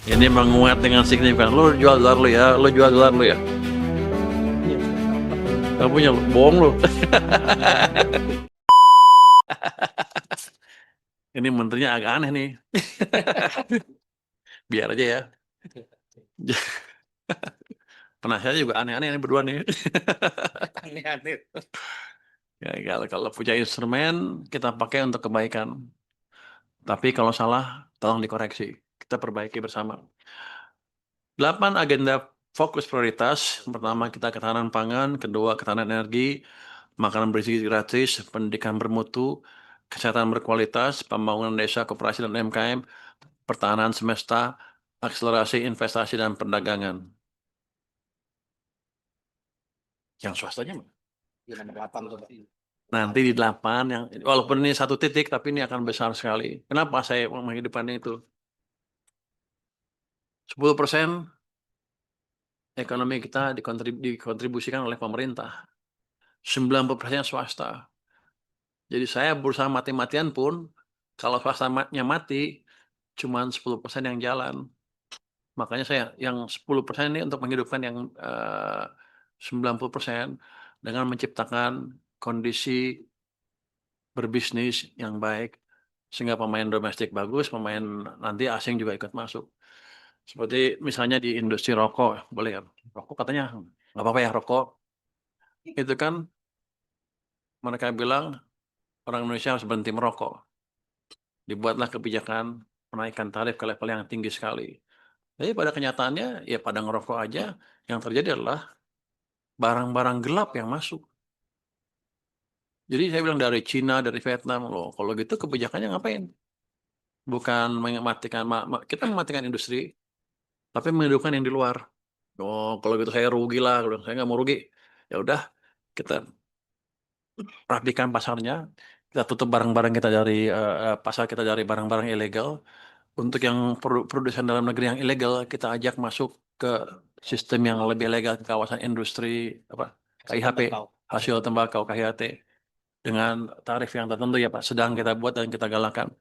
Ini menguat dengan signifikan. Lo jual dolar lo ya, lo jual dolar lo ya. Gak punya, bohong lo. Ini menterinya agak aneh nih. Biar aja ya. Penasihatnya juga aneh-aneh ini berdua nih. Aneh-aneh. Ya, kalau punya instrumen kita pakai untuk kebaikan. Tapi kalau salah, tolong dikoreksi. Kita perbaiki bersama. 8 agenda fokus prioritas. Pertama, kita ketahanan pangan. Kedua, ketahanan energi. Makanan bergizi gratis. Pendidikan bermutu. Kesehatan berkualitas. Pembangunan desa, koperasi, dan UMKM. Pertahanan semesta. Akselerasi investasi dan perdagangan. Yang swastanya mana? Di nomor 8 tuh. Nanti di 8, yang, walaupun ini 1 titik, tapi ini akan besar sekali. Kenapa saya menghidupkannya itu? 10% ekonomi kita dikontribusikan oleh pemerintah. 90% swasta. Jadi saya berusaha mati-matian pun, kalau swastanya mati, cuma 10% yang jalan. Makanya saya yang 10% ini untuk menghidupkan yang 90% dengan menciptakan kondisi berbisnis yang baik, sehingga pemain domestik bagus, pemain nanti asing juga ikut masuk. Seperti misalnya di industri rokok, boleh ya? Rokok katanya nggak apa-apa ya rokok. Itu kan mereka bilang orang Indonesia harus berhenti merokok. Dibuatlah kebijakan menaikkan tarif ke level yang tinggi sekali. Tapi pada kenyataannya ya pada ngerokok aja, yang terjadi adalah barang-barang gelap yang masuk. Jadi saya bilang dari Cina, dari Vietnam, loh kalau gitu kebijakannya ngapain? Bukan mematikan, kita mematikan industri, tapi menghidupkan yang di luar. Oh, kalau gitu saya rugi lah. Saya nggak mau rugi. Ya udah, kita rapikan pasarnya. Kita tutup barang-barang kita dari pasar kita dari barang-barang ilegal. Untuk yang produsen dalam negeri yang ilegal, kita ajak masuk ke sistem yang lebih legal, ke kawasan industri apa KIHP, hasil tembakau KIHT, dengan tarif yang tertentu ya Pak. Sedang kita buat dan kita galakkan.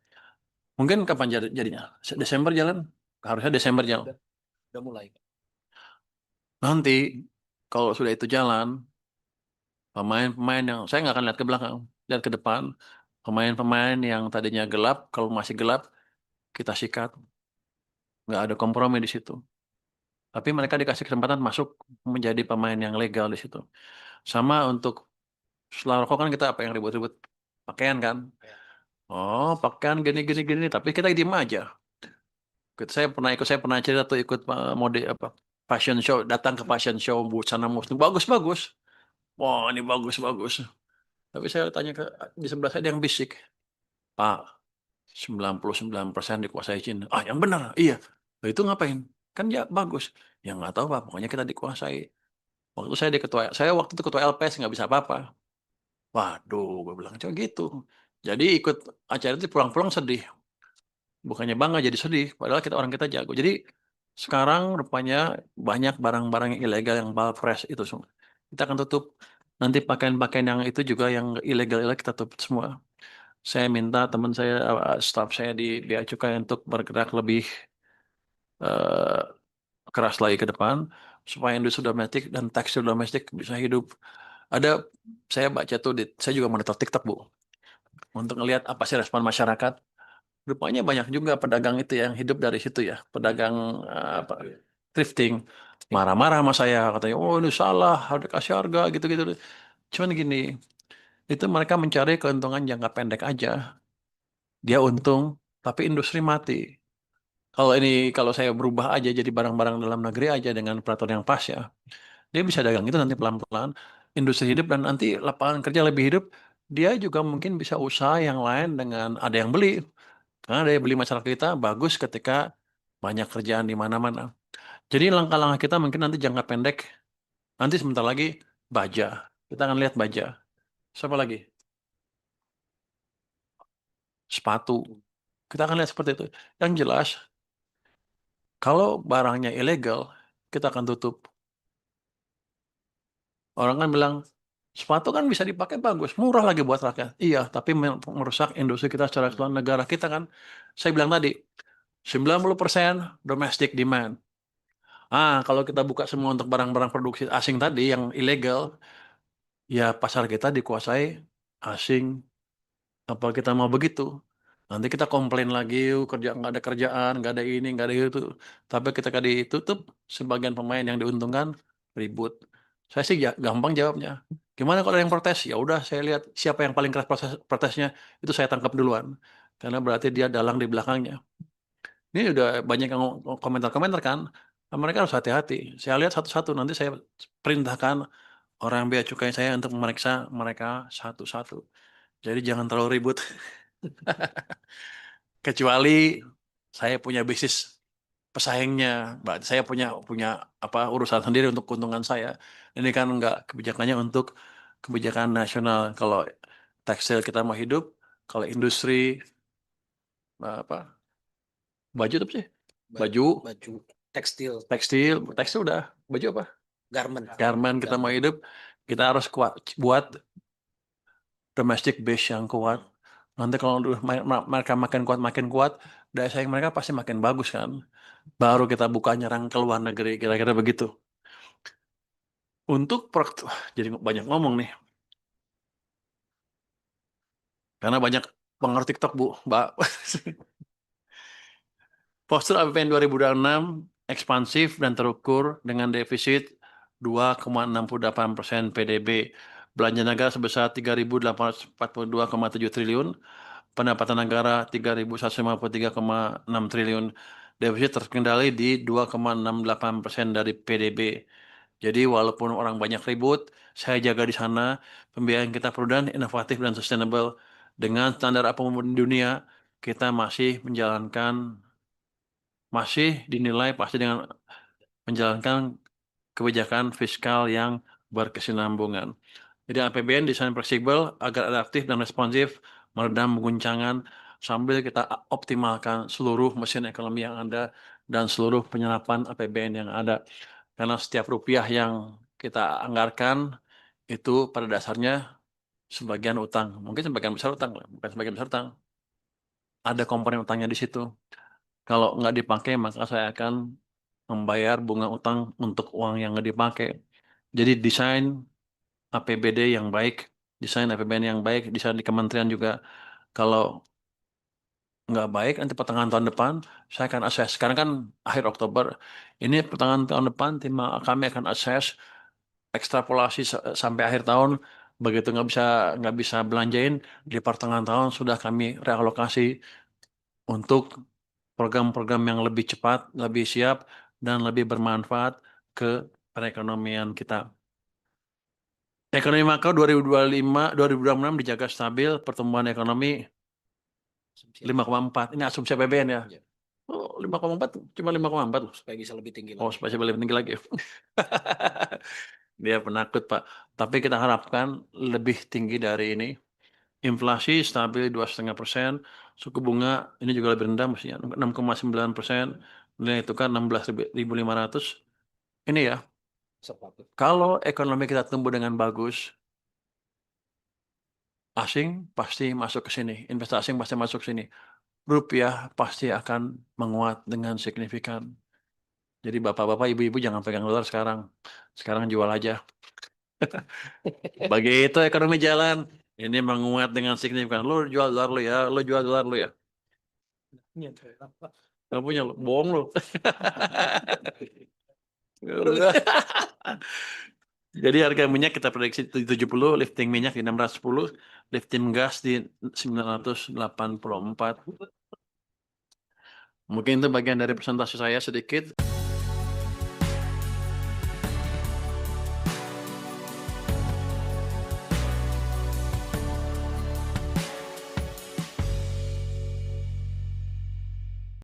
Mungkin kapan jadinya? Desember jalan? Harusnya Desember jalan. Udah mulai. Nanti kalau sudah itu jalan, pemain-pemain yang saya nggak akan lihat ke belakang, lihat ke depan. Pemain-pemain yang tadinya gelap, kalau masih gelap kita sikat, nggak ada kompromi di situ. Tapi mereka dikasih kesempatan masuk menjadi pemain yang legal di situ. Sama untuk setelah rokok kan kita apa yang ribut-ribut pakaian kan? Oh pakaian gini gini, tapi kita diem aja. Saya pernah cerita tuh ikut mode apa fashion show, datang ke fashion show busana muslim bagus-bagus. Wah ini bagus-bagus. Tapi saya tanya ke di sebelah saya ada yang bisik, Pak, 99% dikuasai Cina. Ah, yang benar. Iya. Lah itu ngapain? Kan ya bagus. Ya nggak tahu, Pak. Pokoknya kita dikuasai. Saya waktu itu ketua LPS nggak bisa apa-apa. Waduh, gue bilang coba gitu. Jadi ikut acara itu pulang-pulang sedih. Bukannya bangga jadi sedih. Padahal kita jago. Jadi sekarang rupanya banyak barang-barang yang ilegal yang fresh itu semua. Kita akan tutup. Nanti pakaian-pakaian yang itu juga yang ilegal kita tutup semua. Saya minta teman saya, staf saya di Bea Cukai untuk bergerak lebih eh, keras lagi ke depan supaya industri domestik dan tekstil domestik bisa hidup. Ada saya baca tuh, saya juga monitor TikTok Bu, untuk ngelihat apa sih respon masyarakat. Rupanya banyak juga pedagang itu yang hidup dari situ ya, pedagang apa, thrifting. Marah-marah sama saya, katanya, oh ini salah, harus kasih harga gitu-gitu. Cuman gini, itu mereka mencari keuntungan jangka pendek aja. Dia untung, tapi industri mati. Kalau saya berubah aja jadi barang-barang dalam negeri aja dengan peraturan yang pas ya, dia bisa dagang itu nanti pelan-pelan, industri hidup dan nanti lapangan kerja lebih hidup, dia juga mungkin bisa usaha yang lain dengan ada yang beli. Karena daya beli masyarakat kita bagus ketika banyak kerjaan di mana-mana. Jadi langkah-langkah kita mungkin nanti jangka pendek, nanti sebentar lagi baja. Kita akan lihat baja. Siapa lagi? Sepatu. Kita akan lihat seperti itu. Yang jelas, kalau barangnya ilegal, kita akan tutup. Orang kan bilang, sepatu kan bisa dipakai bagus, murah lagi buat rakyat. Iya, tapi merusak industri kita secara keseluruhan negara kita kan. Saya bilang tadi, 90% domestic demand. Kalau kita buka semua untuk barang-barang produksi asing tadi yang ilegal, ya pasar kita dikuasai asing. Apa kita mau begitu? Nanti kita komplain lagi, kerja nggak ada kerjaan, nggak ada ini, nggak ada itu. Tapi ketika ditutup, sebagian pemain yang diuntungkan ribut. Saya sih gampang jawabnya. Gimana kalau ada yang protes? Ya udah, saya lihat siapa yang paling keras protesnya, itu saya tangkap duluan. Karena berarti dia dalang di belakangnya. Ini udah banyak yang komentar-komentar kan. Mereka harus hati-hati. Saya lihat satu-satu, nanti saya perintahkan orang bea cukai saya untuk memeriksa mereka satu-satu. Jadi jangan terlalu ribut. Kecuali saya punya bisnis pesaingnya, berarti saya punya apa urusan sendiri untuk keuntungan saya. Ini kan enggak kebijakannya untuk kebijakan nasional. Kalau tekstil kita mau hidup, kalau industri apa baju apa sih? Baju, Baju tekstil, tekstil udah. Baju apa? garment. Garment kita mau hidup, kita harus kuat buat domestic base yang kuat. Nanti kalau mereka makin kuat, daya saing mereka pasti makin bagus kan. Baru kita buka nyerang ke luar negeri, kira-kira begitu. Untuk jadi banyak ngomong nih. Karena banyak pengaruh TikTok, Bu, Mbak. Postur APBN 2026 ekspansif dan terukur dengan defisit 2,68% PDB. Belanja negara sebesar 3.842,7 triliun. Pendapatan negara 3.153,6 triliun. Defisit terkendali di 2,68% dari PDB. Jadi walaupun orang banyak ribut, saya jaga di sana. Pembiayaan kita prudent, inovatif, dan sustainable. Dengan standar apapun di dunia, kita masih dinilai pasti dengan menjalankan kebijakan fiskal yang berkesinambungan. Jadi APBN desain fleksibel agar adaptif dan responsif, meredam guncangan sambil kita optimalkan seluruh mesin ekonomi yang ada dan seluruh penyerapan APBN yang ada. Karena setiap rupiah yang kita anggarkan itu pada dasarnya sebagian utang. Mungkin sebagian besar utang, bukan sebagian besar utang. Ada komponen utangnya di situ. Kalau nggak dipakai, maka saya akan membayar bunga utang untuk uang yang nggak dipakai. Jadi desain APBD yang baik, desain APBN yang baik, desain di kementerian juga. Kalau nggak baik, nanti pertengahan tahun depan, saya akan assess. Sekarang kan akhir Oktober, ini pertengahan tahun depan, kami akan assess, ekstrapolasi sampai akhir tahun. Begitu nggak bisa belanjain, di pertengahan tahun sudah kami realokasi untuk program-program yang lebih cepat, lebih siap, dan lebih bermanfaat ke perekonomian kita. Ekonomi makro 2025-2026 dijaga stabil, pertumbuhan ekonomi 5,4. Ini asumsi APBN ya. Iya. Oh, 5,4, cuma 5,4. Supaya bisa lebih tinggi Oh, lagi. supaya lebih tinggi lagi. Dia penakut, Pak. Tapi kita harapkan lebih tinggi dari ini. Inflasi stabil 2,5%, suku bunga ini juga lebih rendah, mestinya 6,9%, nilai tukar 16.500. Ini ya, Sepatu. kalau ekonomi kita tumbuh dengan bagus, asing pasti masuk ke sini, investasi asing pasti masuk ke sini. Rupiah pasti akan menguat dengan signifikan. Jadi bapak-bapak, ibu-ibu jangan pegang dolar sekarang. Sekarang jual aja. Begitu ekonomi jalan, ini menguat dengan signifikan. Lo jual dolar lo ya, lo jual dolar lo ya. Nggak punya lo, bohong lo. Jadi harga minyak kita prediksi 70, lifting minyak di 610, lifting gas di 984. Mungkin itu bagian dari presentasi saya sedikit.